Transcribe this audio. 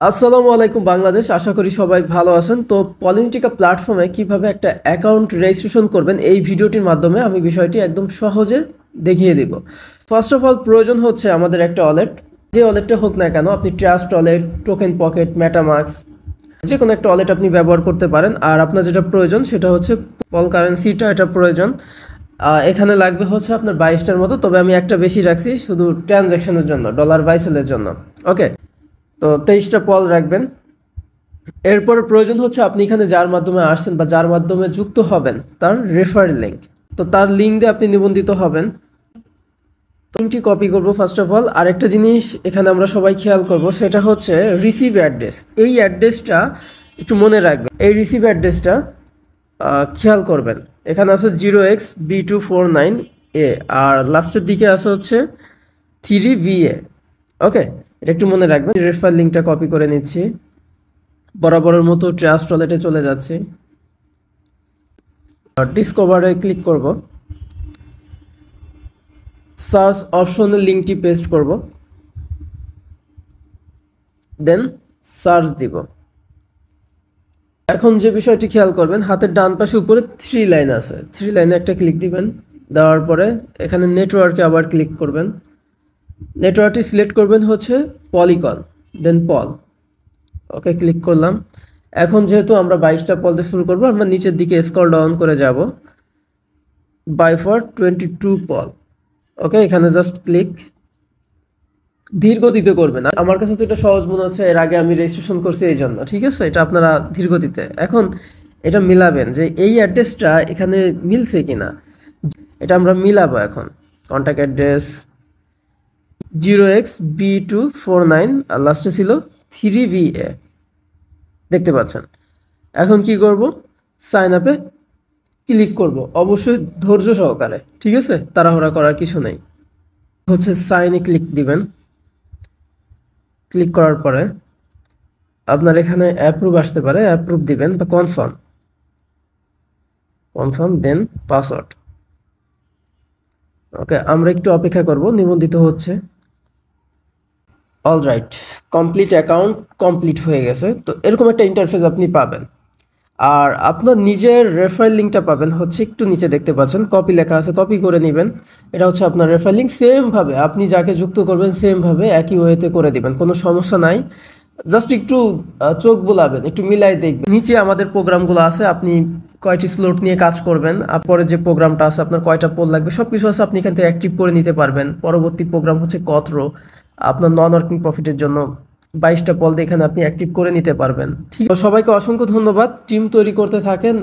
আসসালামু আলাইকুম বাংলাদেশ, আশা করি সবাই ভালো আছেন। তো পলিটিকা প্ল্যাটফর্মে কিভাবে একটা অ্যাকাউন্ট রেজিস্ট্রেশন করবেন এই ভিডিওটির মাধ্যমে আমি বিষয়টি একদম সহজে দেখিয়ে দিব। ফার্স্ট অফ অল প্রয়োজন হচ্ছে আমাদের একটা ওয়ালেট। যে ওয়ালেটটা হোক না কেন, আপনি trust wallet, token pocket, MetaMask, যে কোনো একটা ওয়ালেট আপনি ব্যবহার করতে পারেন। আর আপনার যেটা প্রয়োজন সেটা হচ্ছে পল কারেন্সিটা, এটা প্রয়োজন। এখানে লাগবে হচ্ছে আপনার 22টার মতো, তবে আমি একটা বেশি রাখছি শুধু ট্রানজ্যাকশনের জন্য, ডলার বাইসেলের জন্য। ওকে, তো 23টা পল রাখবেন। এরপর প্রয়োজন হচ্ছে আপনি এখানে যার মাধ্যমে আসছেন বা যার মাধ্যমে যুক্ত হবেন তার রেফার লিঙ্ক। তো তার লিঙ্ক দিয়ে আপনি নিবন্ধিত হবেন। লিঙ্কটি কপি করব ফার্স্ট অফ অল। আরেকটা জিনিস এখানে আমরা সবাই খেয়াল করব, সেটা হচ্ছে রিসিভ অ্যাড্রেস। এই অ্যাড্রেসটা একটু মনে রাখবেন। এই রিসিভ অ্যাড্রেসটা খেয়াল করবেন। এখানে আছে 0xB249A, আর লাস্টের দিকে আছে হচ্ছে 3VA। ওকে, এটা একটু মনে রাখবেন। রেফার লিঙ্কটা কপি করে নিচ্ছি, বরাবরের মতো ট্রাস্ট ওয়ালেটে চলে যাচ্ছি। আর ডিসকভারে ক্লিক করব, সার্চ অপশনের লিঙ্কটি পেস্ট করব, দেন সার্চ দিব। এখন যে বিষয়টি খেয়াল করবেন, হাতের ডান পাশে উপরে 3 লাইন আছে, 3 লাইনে একটা ক্লিক দিবেন। দেওয়ার পরে এখানে নেটওয়ার্কে আবার ক্লিক করবেন। নেটওয়ার্কটি সিলেক্ট করবেন হচ্ছে পলিগন, দেন পল। ওকে, ক্লিক করলাম। এখন যেহেতু আমরা 22টা পল দিয়ে শুরু করব, আমরা নিচের দিকে স্ক্রল ডাউন করে যাব, বাই ফর 22 পল। ওকে, এখানে জাস্ট ক্লিক। ধীর গতিতে করবেন। আমার কাছে তো এটা সহজ মনে হচ্ছে, এর আগে আমি রেজিস্ট্রেশন করছি এই জন্য। ঠিক আছে, এটা আপনারা ধীর গতিতে। এখন এটা মিলাবেন যে এই অ্যাড্রেসটা এখানে মিলছে কিনা, এটা আমরা মিলাবো। এখন কন্ট্যাক্ট অ্যাড্রেস 0xB249 আর লাস্টে ছিল 3VA, দেখতে পাচ্ছেন। এখন কি করব, সাইন আপে ক্লিক করব, অবশ্যই ধৈর্য সহকারে। ঠিক আছে, তাড়াহুড়া করার কিছু নেই। হচ্ছে সাইনে ক্লিক দিবেন। ক্লিক করার পরে আপনার এখানে অ্যাপ্রুভ আসতে পারে, অ্যাপ্রুভ দিবেন বা কনফার্ম, কনফার্ম দেন পাসওয়ার্ড। ওকে, আমরা একটু অপেক্ষা করব, নিবন্ধিত হচ্ছে। অলরাইট, কমপ্লিট অ্যাকাউন্ট কমপ্লিট হয়ে গেছে। তো এরকম একটা ইন্টারফেস আপনি পাবেন। আর আপনার নিজের রেফারেল লিঙ্কটা পাবেন হচ্ছে একটু নিচে, দেখতে পাচ্ছেন কপি লেখা আছে, কপি করে নেবেন। এটা হচ্ছে আপনার রেফারেল লিঙ্ক। সেমভাবে আপনি যাকে যুক্ত করবেন সেমভাবে একই ওয়েতে করে দিবেন, কোনো সমস্যা নাই। জাস্ট একটু চোখ বোলাবেন, একটু মিলাই দেখবেন। নিচে আমাদের প্রোগ্রামগুলো আছে, আপনি কয়টি স্লট নিয়ে কাজ করবেন, আর পরে যে প্রোগ্রামটা আছে আপনার কয়টা পোল লাগবে সব কিছু আছে, আপনি এখান থেকে অ্যাক্টিভ করে নিতে পারবেন। পরবর্তী প্রোগ্রাম হচ্ছে কতরো, আপনার নন ওয়ার্কিং প্রফিটের জন্য 22টা পল দিয়ে এখানে আপনি অ্যাক্টিভ করে নিতে পারবেন। ঠিক, সবাইকে অসংখ্য ধন্যবাদ। টিম তৈরি করতে থাকেন।